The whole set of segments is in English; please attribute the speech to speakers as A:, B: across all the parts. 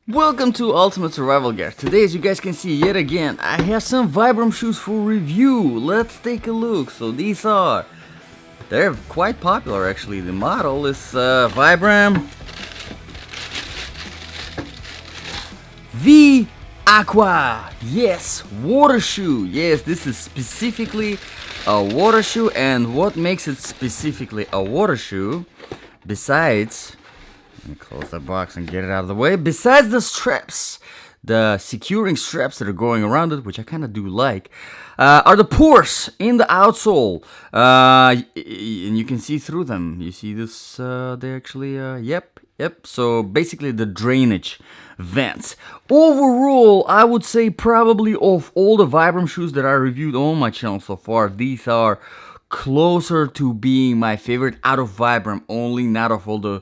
A: Welcome to Ultimate Survival Gear. Today, as you guys can see yet again, I have some Vibram shoes for review. Let's take a look. So they're quite popular actually. The model is Vibram V-Aqua. Yes, water shoe. Yes, this is specifically a water shoe, and what makes it specifically a water shoe, besides... Let me close that box and get it out of the way. Besides the straps, the securing straps that are going around it, which I kind of do like, are the pores in the outsole. And you can see through them. You see this? They actually, yep. So basically the drainage vents. Overall, I would say probably of all the Vibram shoes that I reviewed on my channel so far, these are closer to being my favorite out of Vibram only, not of all the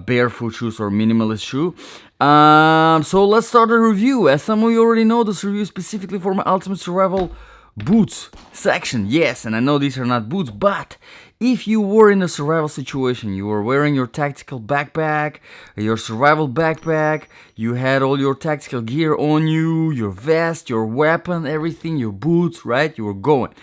A: barefoot shoes or minimalist shoe. So let's start the review. As some of you already know, this review is specifically for my Ultimate Survival boots section. Yes, and I know these are not boots, but if you were in a survival situation, you were wearing your tactical backpack, your survival backpack, you had all your tactical gear on you, your vest, your weapon, everything, your boots, right? You were going.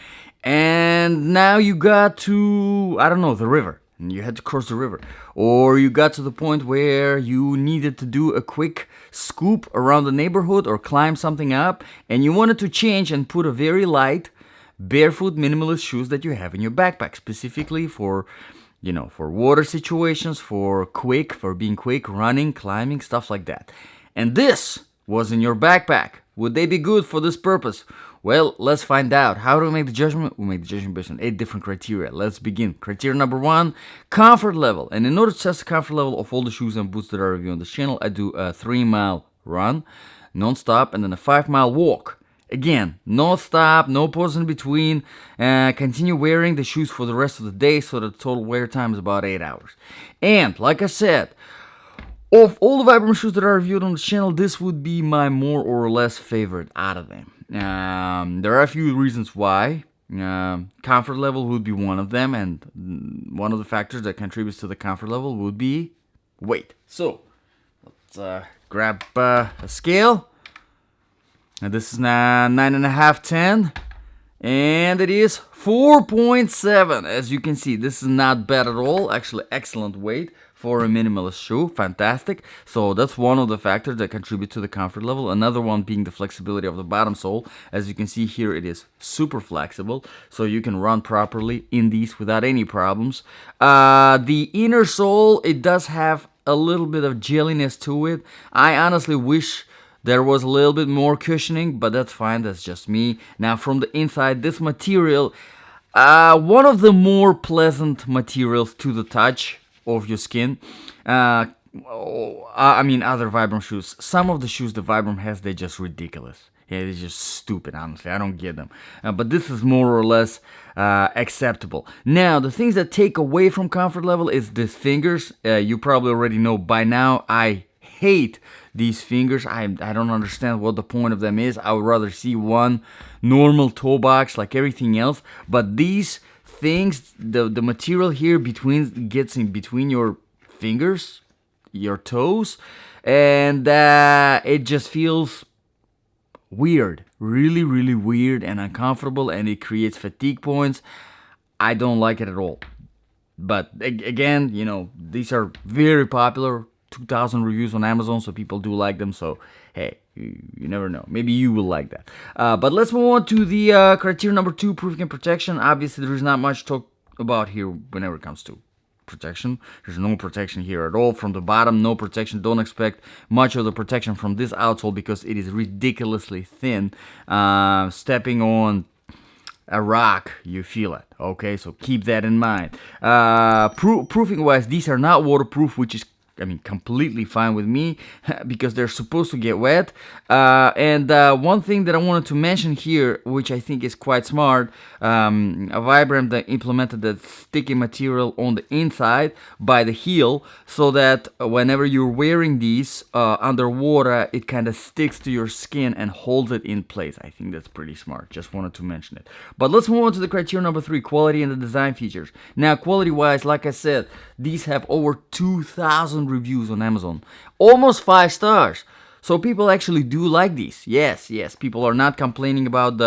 A: And now you got to, I don't know, the river, and you had to cross the river. Or you got to the point where you needed to do a quick scoop around the neighborhood or climb something up, and you wanted to change and put a very light, barefoot minimalist shoes that you have in your backpack, specifically for, for water situations, for being quick, running, climbing, stuff like that. And this was in your backpack. Would they be good for this purpose? Well, let's find out. How do we make the judgment? We make the judgment based on 8 different criteria. Let's begin. Criteria number 1, comfort level. And in order to test the comfort level of all the shoes and boots that I review on this channel, I do a 3-mile run, non-stop, and then a 5-mile walk. Again, no stop, no pause in between. Continue wearing the shoes for the rest of the day, so the total wear time is about 8 hours. And, like I said, of all the Vibram shoes that I reviewed on the channel, this would be my more or less favorite out of them. There are a few reasons why. Comfort level would be one of them, and one of the factors that contributes to the comfort level would be weight. So, let's grab a scale. And this is now 9.5, 10. And it is 4.7. As you can see, this is not bad at all. Actually, excellent weight for a minimalist shoe. Fantastic. So that's one of the factors that contribute to the comfort level. Another one being the flexibility of the bottom sole. As you can see here, it is super flexible, so you can run properly in these without any problems. The inner sole, it does have a little bit of jelliness to it. I honestly wish there was a little bit more cushioning, but that's fine. That's just me. Now, from the inside, this material, one of the more pleasant materials to the touch of your skin. I mean, other Vibram shoes. Some of the shoes the Vibram has, they're just ridiculous. Yeah, they're just stupid, honestly. I don't get them. But this is more or less acceptable. Now, the things that take away from comfort level is these fingers. You probably already know by now, I hate these fingers. I don't understand what the point of them is. I would rather see one normal toe box like everything else. But these things, the material here gets in between your fingers, your toes, and it just feels weird, really weird and uncomfortable, and it creates fatigue points. I don't like it at all. But again, these are very popular. 2,000 reviews on Amazon, so people do like them. So hey, you never know, maybe you will like that. But let's move on to the criteria number 2, proofing and protection. Obviously, there is not much to talk about here whenever it comes to protection. There's no protection here at all. From the bottom, no protection. Don't expect much of the protection from this outsole because it is ridiculously thin. Stepping on a rock, you feel it. Okay, so keep that in mind. Proofing wise, these are not waterproof, which is completely fine with me because they're supposed to get wet. And one thing that I wanted to mention here, which I think is quite smart, Vibram that implemented that sticky material on the inside by the heel, so that whenever you're wearing these underwater, it kind of sticks to your skin and holds it in place. I think that's pretty smart. Just wanted to mention it. But let's move on to the criteria number 3, quality and the design features. Now, quality-wise, like I said, these have over 2,000 reviews on Amazon, almost 5 stars. So people actually do like these. Yes, people are not complaining about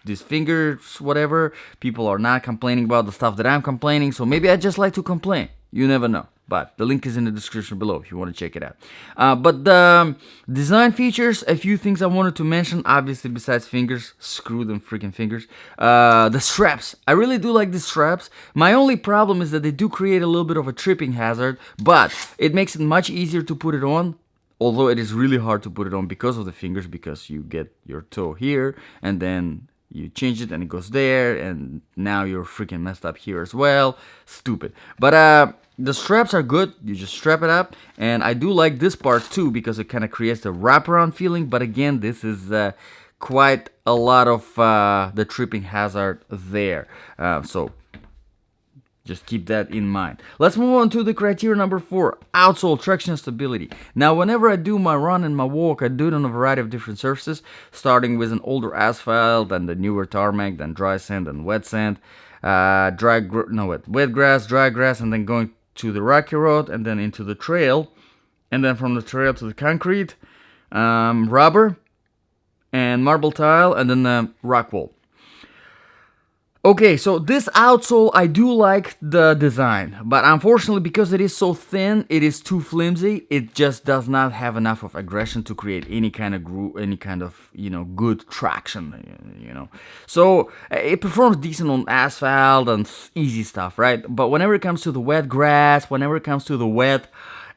A: these fingers, whatever. People are not complaining about the stuff that I'm complaining. So maybe I just like to complain. You never know. But the link is in the description below if you want to check it out. But the design features, a few things I wanted to mention. Obviously, besides fingers, screw them freaking fingers. The straps. I really do like the straps. My only problem is that they do create a little bit of a tripping hazard, but it makes it much easier to put it on. Although it is really hard to put it on because of the fingers, because you get your toe here and then you change it and it goes there, and now you're freaking messed up here as well. Stupid. But the straps are good. You just strap it up, and I do like this part too because it kind of creates a wraparound feeling. But again, this is quite a lot of the tripping hazard there. So just keep that in mind. Let's move on to the criteria number 4, outsole traction stability. Now, whenever I do my run and my walk, I do it on a variety of different surfaces, starting with an older asphalt, and the newer tarmac, then dry sand and wet sand, wet grass, dry grass, and then going to the rocky road, and then into the trail, and then from the trail to the concrete, rubber, and marble tile, and then the rock wall. Okay, so this outsole, I do like the design, but unfortunately, because it is so thin, it is too flimsy. It just does not have enough of aggression to create any kind of good traction, So it performs decent on asphalt and easy stuff, right? But whenever it comes to the wet grass, whenever it comes to the wet,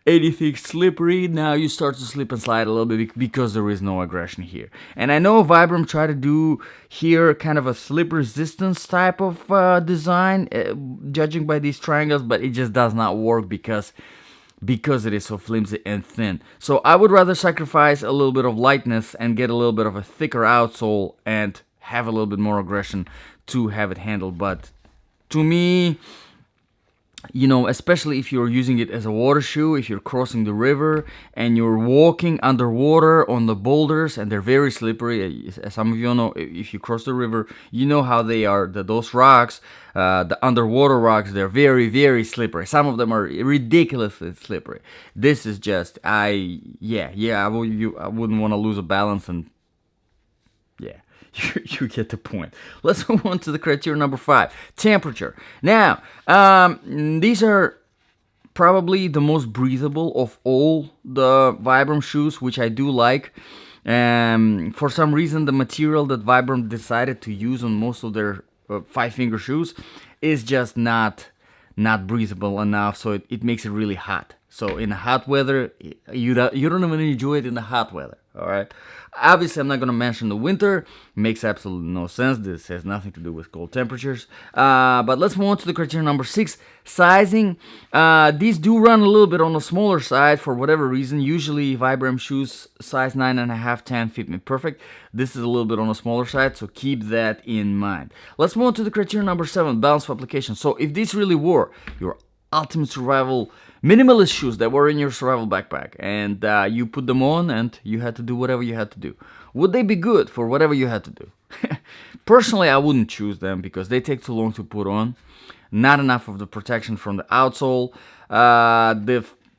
A: anything slippery, now you start to slip and slide a little bit because there is no aggression here. And I know Vibram tried to do here kind of a slip resistance type of design, judging by these triangles, but it just does not work because it is so flimsy and thin. So I would rather sacrifice a little bit of lightness and get a little bit of a thicker outsole and have a little bit more aggression to have it handled. But to me, especially if you're using it as a water shoe, if you're crossing the river and you're walking underwater on the boulders and they're very slippery. As some of you know, if you cross the river, you know how they are. Those rocks, the underwater rocks, they're very, very slippery. Some of them are ridiculously slippery. This is just, I wouldn't want to lose a balance, and yeah. You get the point. Let's move on to the criteria number 5, temperature. Now, these are probably the most breathable of all the Vibram shoes, which I do like. For some reason, the material that Vibram decided to use on most of their 5-finger shoes is just not breathable enough, so it makes it really hot. So in hot weather, you don't even enjoy it in the hot weather. All right. Obviously, I'm not going to mention the winter. Makes absolutely no sense. This has nothing to do with cold temperatures. But let's move on to the criteria number 6, sizing. These do run a little bit on the smaller side for whatever reason. Usually, Vibram shoes size 9.5, 10 fit me perfect. This is a little bit on the smaller side, so keep that in mind. Let's move on to the criteria number 7, balance of application. So if these really were your ultimate survival minimalist shoes that were in your survival backpack, and you put them on and you had to do whatever you had to do, would they be good for whatever you had to do? Personally, I wouldn't choose them because they take too long to put on. Not enough of the protection from the outsole.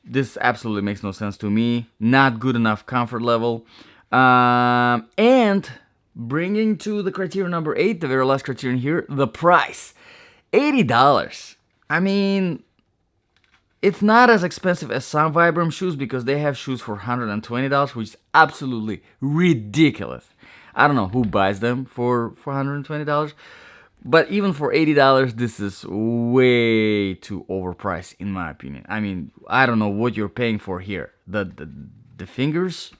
A: This absolutely makes no sense to me. Not good enough comfort level. And bringing to the criteria number 8, the very last criterion here, the price. $80. I mean, it's not as expensive as some Vibram shoes because they have shoes for $120, which is absolutely ridiculous. I don't know who buys them for $120, but even for $80, this is way too overpriced in my opinion. I mean, I don't know what you're paying for here. The fingers,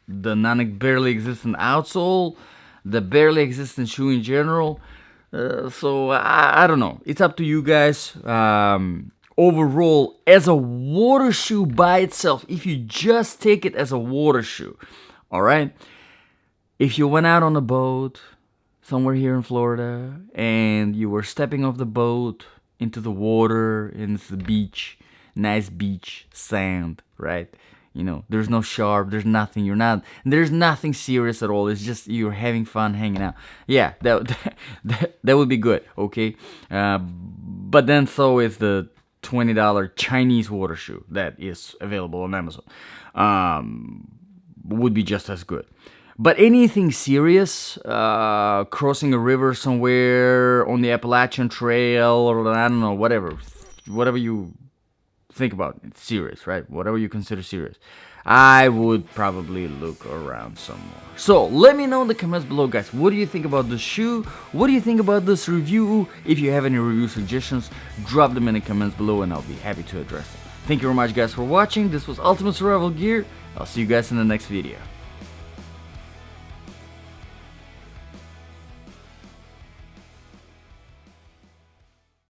A: the barely existent outsole, the barely existent shoe in general. So I don't know. It's up to you guys. Overall, as a water shoe by itself, if you just take it as a water shoe, all right? If you went out on a boat somewhere here in Florida and you were stepping off the boat into the water and it's the beach, nice beach, sand, right? There's no sharp, there's nothing, there's nothing serious at all. It's just you're having fun hanging out. Yeah, that would be good, okay? But then so is the $20 Chinese water shoe that is available on Amazon. would be just as good. But anything serious, crossing a river somewhere on the Appalachian Trail, or I don't know, whatever you think about, it's serious, right? Whatever you consider serious, I would probably look around some more. So let me know in the comments below, guys. What do you think about this shoe? What do you think about this review? If you have any review suggestions, drop them in the comments below and I'll be happy to address them. Thank you very much, guys, for watching. This was Ultimate Survival Gear. I'll see you guys in the next video.